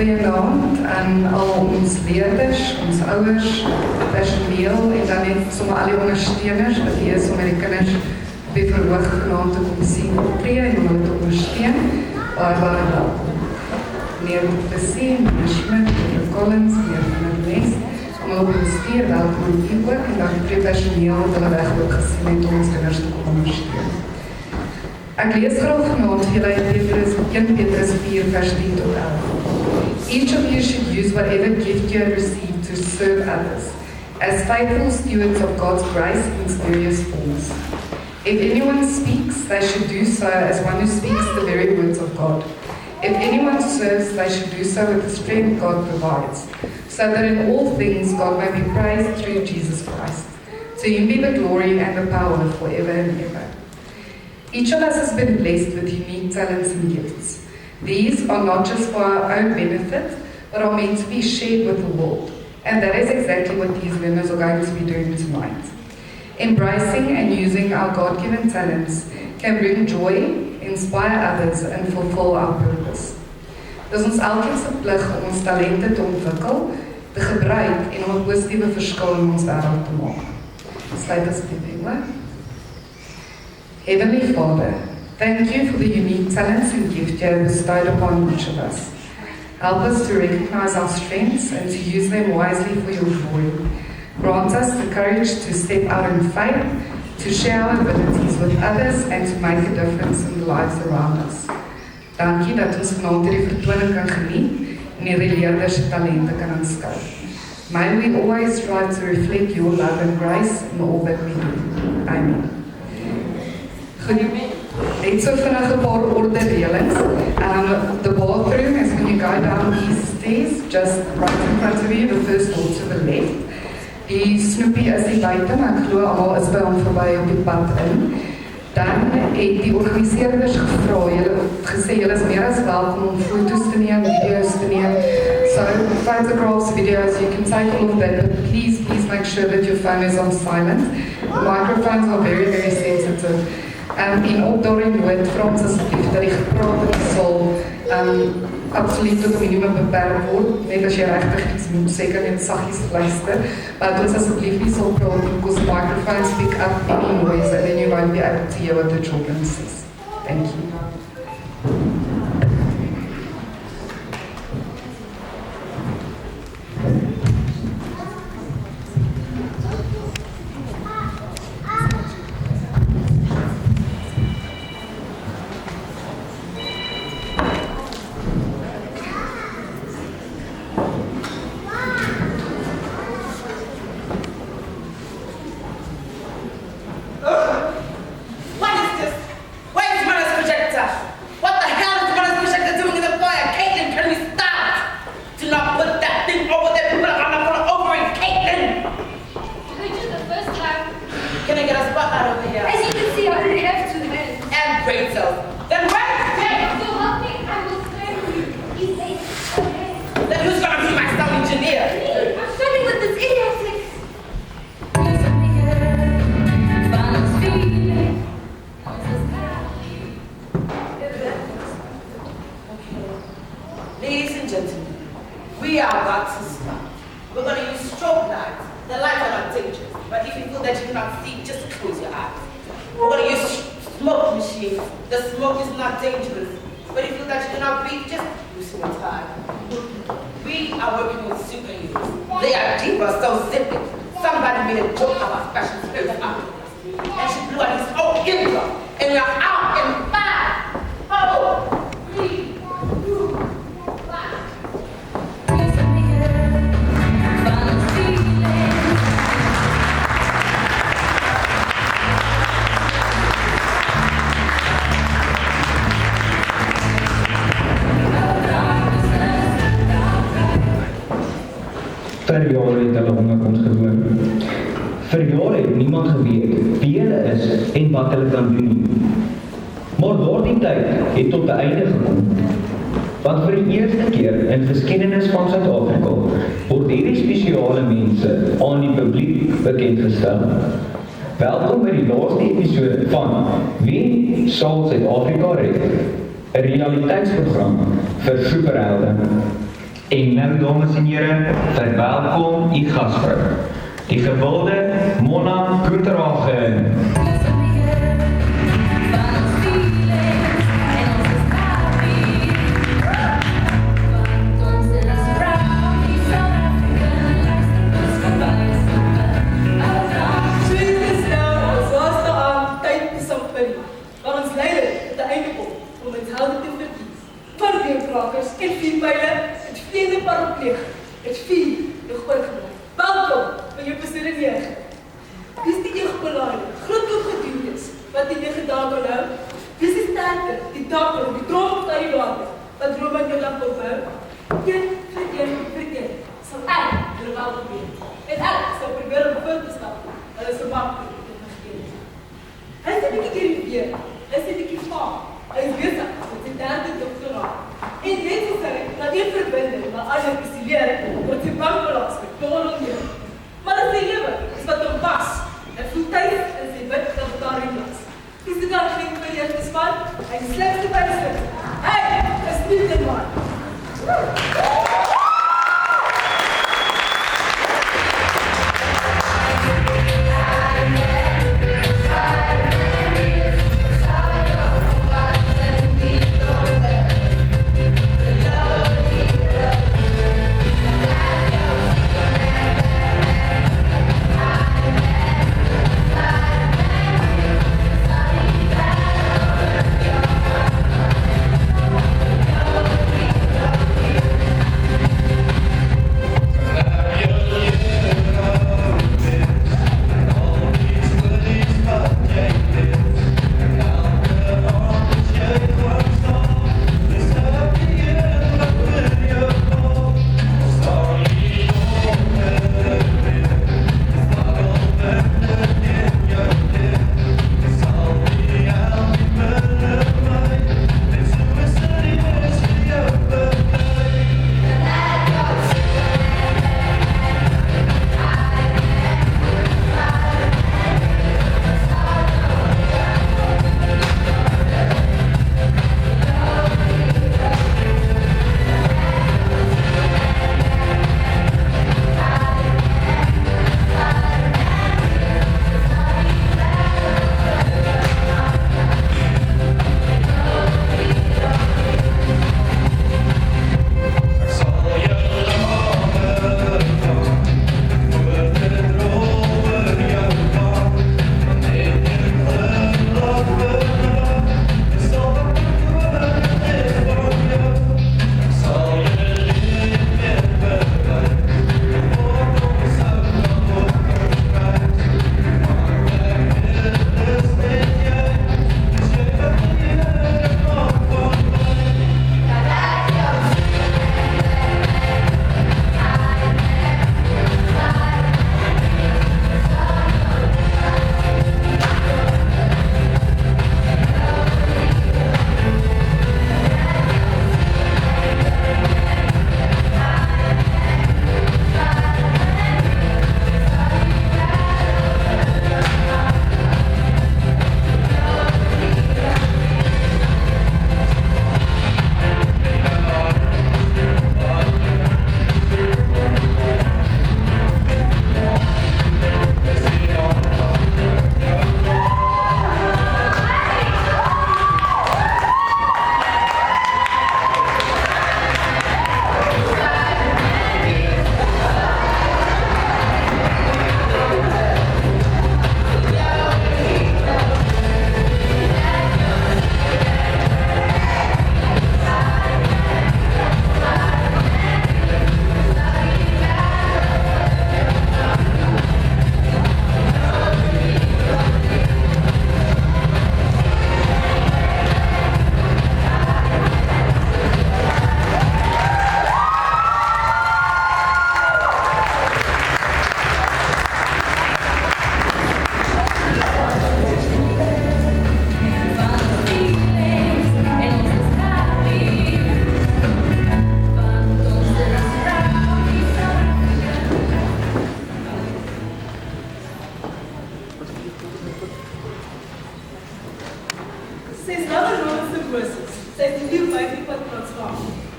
goeienaand aan al ons leerders, ons ouers, personeel en dan net sommer al die ondersteuners wat hier is om met die kinders op die verhoog genaamd te kom sien optree en om hulle te ondersteun. Baie welkom. Meneer Plessie, meneer Schmidt, meneer Collins, meneer Van der Nes, om hulle op ons stuur, welkom in die ook en dan die personeel wat hulle weg ook gesien het om ons kinders te kom ondersteun. Ek lees graag vanaand vir julle 1 Petrus 4 vers 10 tot 11. Each of you should use whatever gift you have received to serve others, as faithful stewards of God's grace in its various forms. If anyone speaks, they should do so as one who speaks the very words of God. If anyone serves, they should do so with the strength God provides, so that in all things God may be praised through Jesus Christ. To him be the glory and the power forever and ever. Each of us has been blessed with unique talents and gifts. These are not just for our own benefit, but are meant to be shared with the world. And that is exactly what these learners are going to be doing tonight. Embracing and using our God-given talents can bring joy, inspire others, and fulfill our purpose. Dis ons elkeen se plig om ons talente te ontwikkel, te gebruik en om 'n positiewe verskil in ons wêreld te maak. Sluit asseblief die oë. Heavenly Father, thank you for the unique talents and gifts you have bestowed upon each of us. Help us to recognize our strengths and to use them wisely for your glory. Grant us the courage to step out in faith, to share our abilities with others and to make a difference in the lives around us. Dankie dat ons vanaand hierdie vertoning kan geniet en hierdie leerders se talente kan aanskou. May we always strive to reflect your love and grace in all that we do. Amen. Goed, net so vinnig 'n paar orderdelings. The bathroom is when you go down these stairs, just right in front of you, the first door to the left. Die snoepie is die buite, maar ek glo almal is by hom verby op die pad in. Dan het die organiseerders gesê julle is meer as welkom om foto's te neem, video's te neem. So photographs, videos, you can take all of that, but please make sure that your phone is on silent. The microphones are very, very sensitive. En opdaring nood, vra ons asseblief dat die gepraat in die saal absoluut tot minimum beperk word, net as jy regtig iets moet, seker net saggies luister, maar ons asseblief nie sal praat, because microphones pick up any noise and then you won't be able to hear what the children says. Thank you. Vir jare het hulle onder ons gewoon. Vir jare het niemand geweet wie hulle is en wat hulle kan doen nie. Maar daardie tyd het tot 'n einde gekom. Want vir die eerste keer in geskiedenis van Suid-Afrika word hierdie spesiale mense aan die publiek bekendgestel. Welkom by die laaste episode van Wie sal Suid-Afrika red? 'n realiteitsprogram vir superhelde. En nou, dames en here, verwelkom u gasvrou, die gewilde Mona Koenterhagen. En 4 pijlen, het 4e parapleeg, het 4 de oorgebleef. Welkom by jou persoon 9. Wie is die eeugbelaide, grootloop gedoen is, wat die 9 dae kan hou? Wie is die sterke, die dapper, die droom op die water, wat droom aan jou lamp opbou? Een vir een, sal ek hulle welkom weet. En ek sal probeer om voor te stap, hulle so makkelijk te vergeet. Hy is 'n bietjie keer die weer, hy is 'n bietjie vaag, hy is besig met die 3de doktoraat. En net so sê, dat die verbinding met ander besileer, word die bankbelaas met doorl meer. Maar as die lewe is wat hom pas, en voel thuis in sy wit laboratoriumlas. Is dit dan geen verleerde span, hy die slimste by die slim. Hy is nie die man.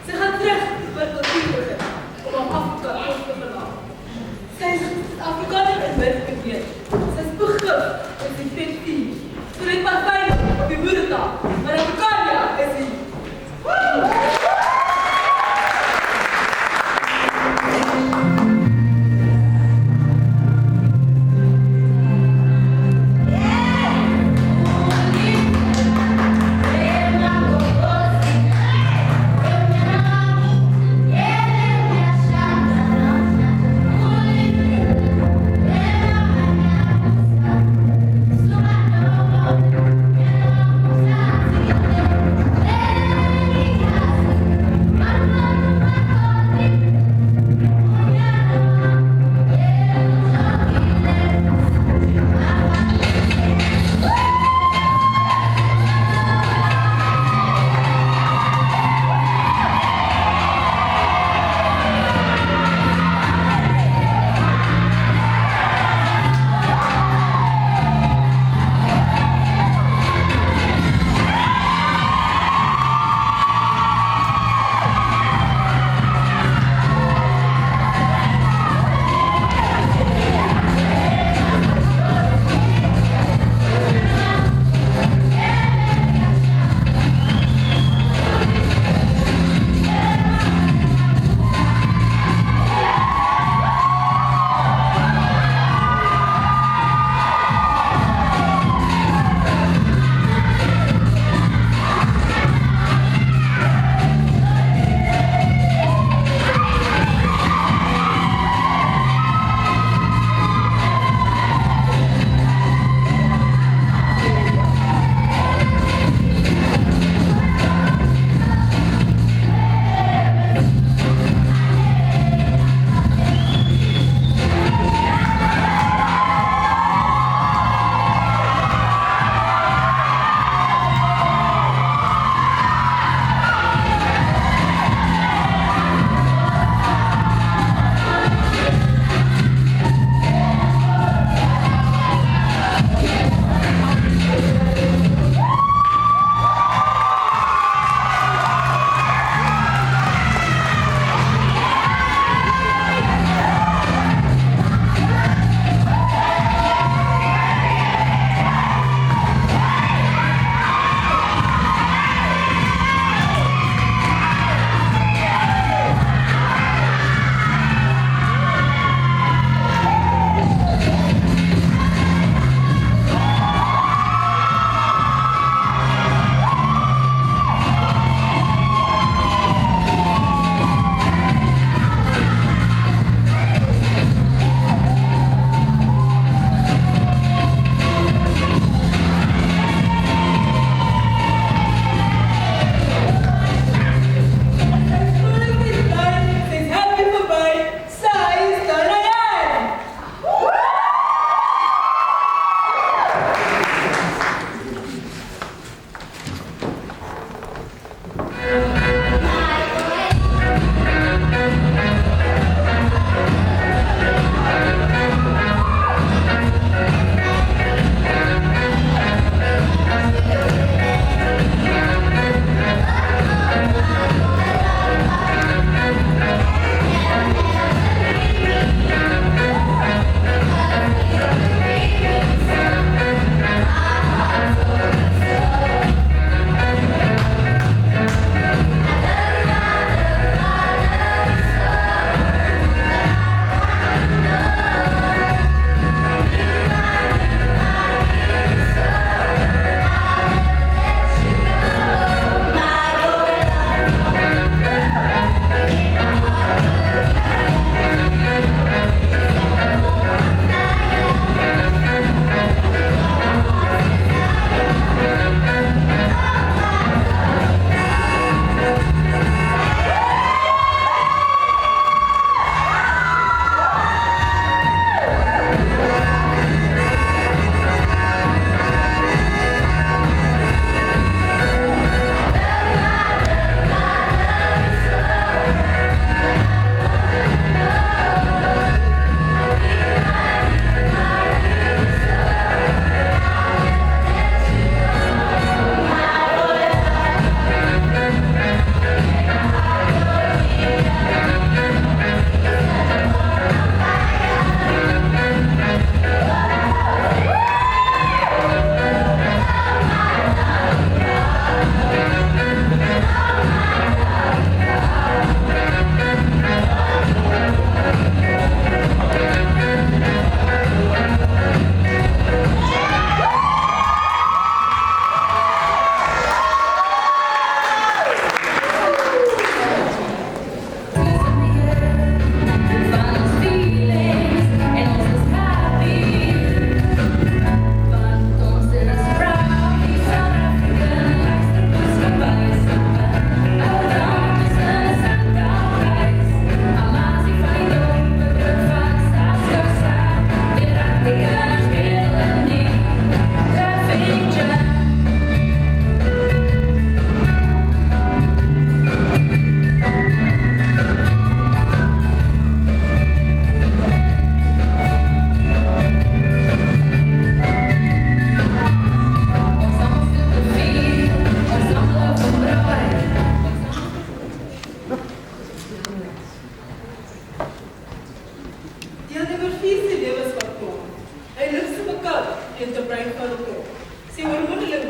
Sy gaan terug oor kultuur begin, om haar Afrika op te verlaat. Sy is Afrikaner in wit geweet. Sy is begif in die P4. Sy het maar veilig op die moedertaal, maar Afrikaania is hier.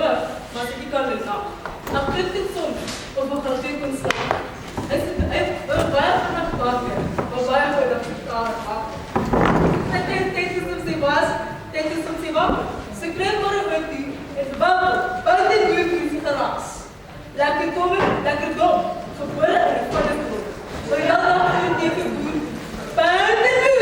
hoor, maar sy kan dit nou. Ek kyk dit soms of ek gaan dit kon slaan. Ek baie vanaf baie goed dat ek daar maak. Ek dink sy was, sy kreeg maar een die, en buiten die die geraas. Lekker komen, lekker dom, gebore en van het grond. Maar ja, dat moet jy gedoen, buiten die.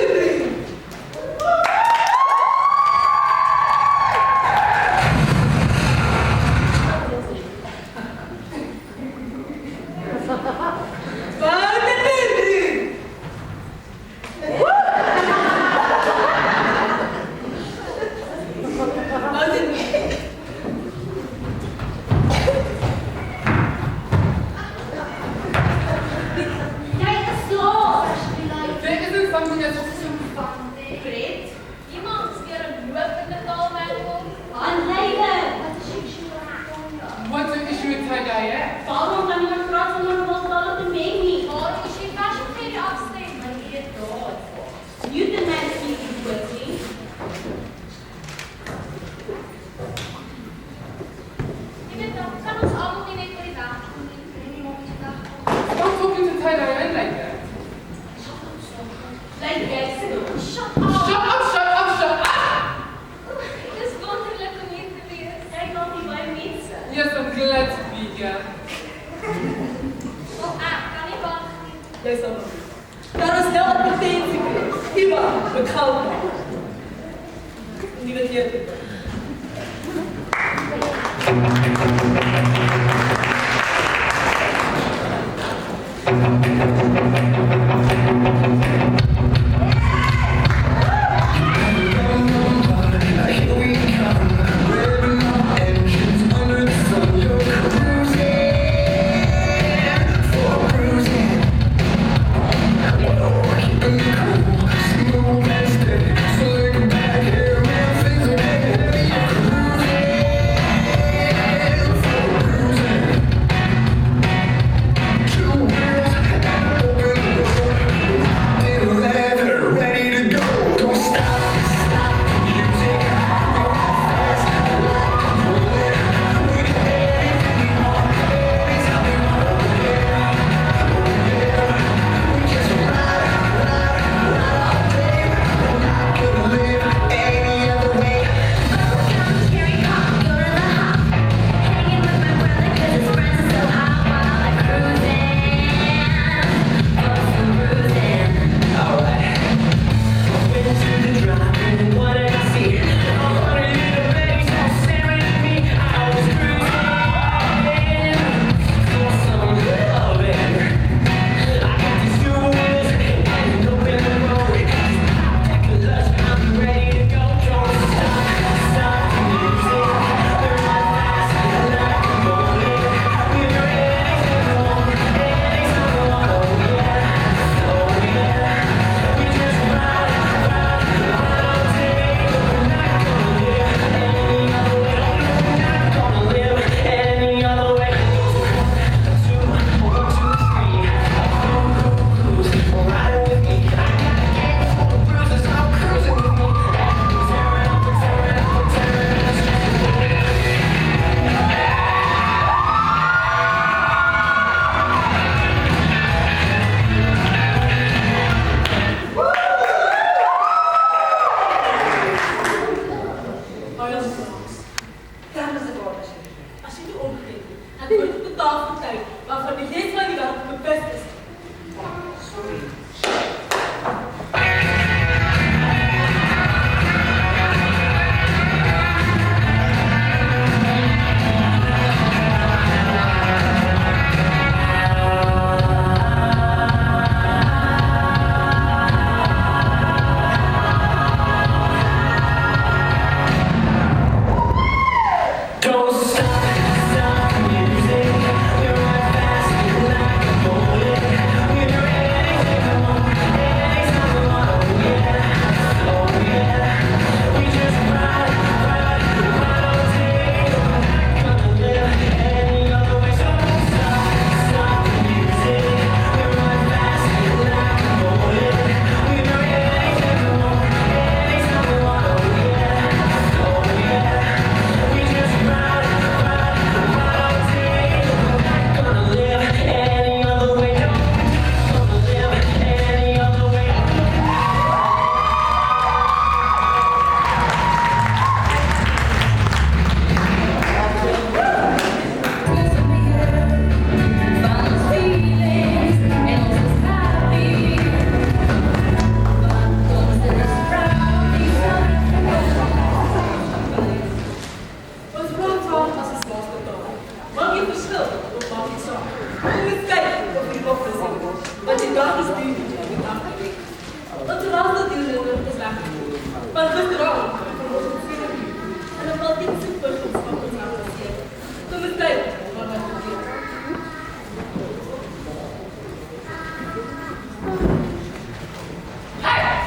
Don't stop, stop music. You're my fast die dag gestuurd het jy die afgeweek. Want terwijl natuurlijk is weggevoerd. Maar gisteravond, vanochtend 7 uur, en dan valt iets super op ons afgezet. Toen we kijken wat er gebeurt. Hey,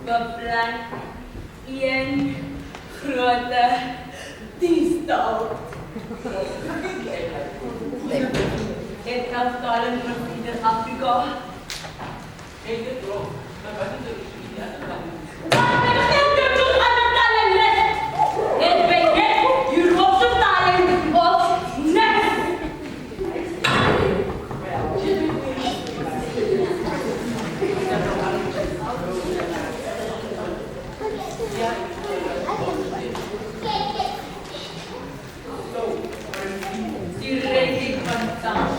beplan een grote diefstal. Dit elftal in Afrika. Hey, dit bro. Maar wat is er? Wat betekent dit om aan het talen net? Het betekent Europese talen of net. Die rekening van taal.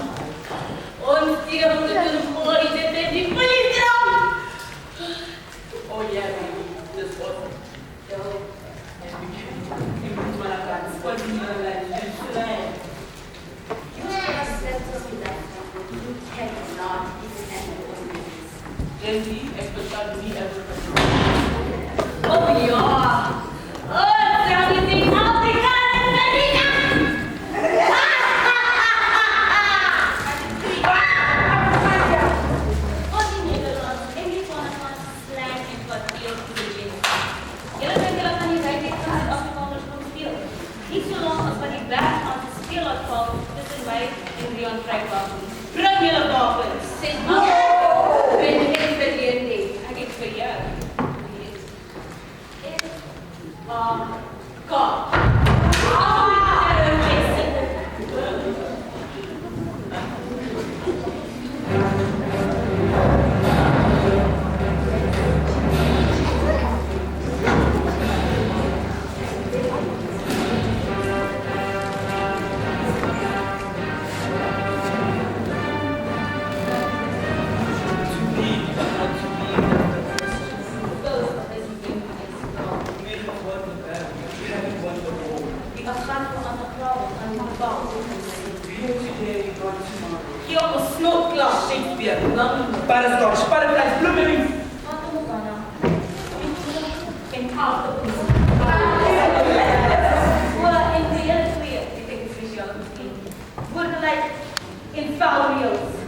Ons die moet het mooi zitten die politie. Oh yeah, baby. This awesome. You moet maar gaan. Wat is nou dat je Jenny, ek bestaan nie ever Oh ja. Oh, stel je die Afrikaanse Amerika. Wat in Nederland, everyone has slang en kwartier te beginnen. Jullie denken dat van die tijd niet van het Afrikaners moet spelen. Niet zo lang als wat die berg aan het speeluitval tussen wij en Rion Vrijkwapen. Breng jullie wapens. Zeg maar. Ben ik verleerd niet. Ik verjaar. God. Para Scotch, para Flash, Blueberry. In real twee, ik denk het is jou misschien. Worden like in foul reels.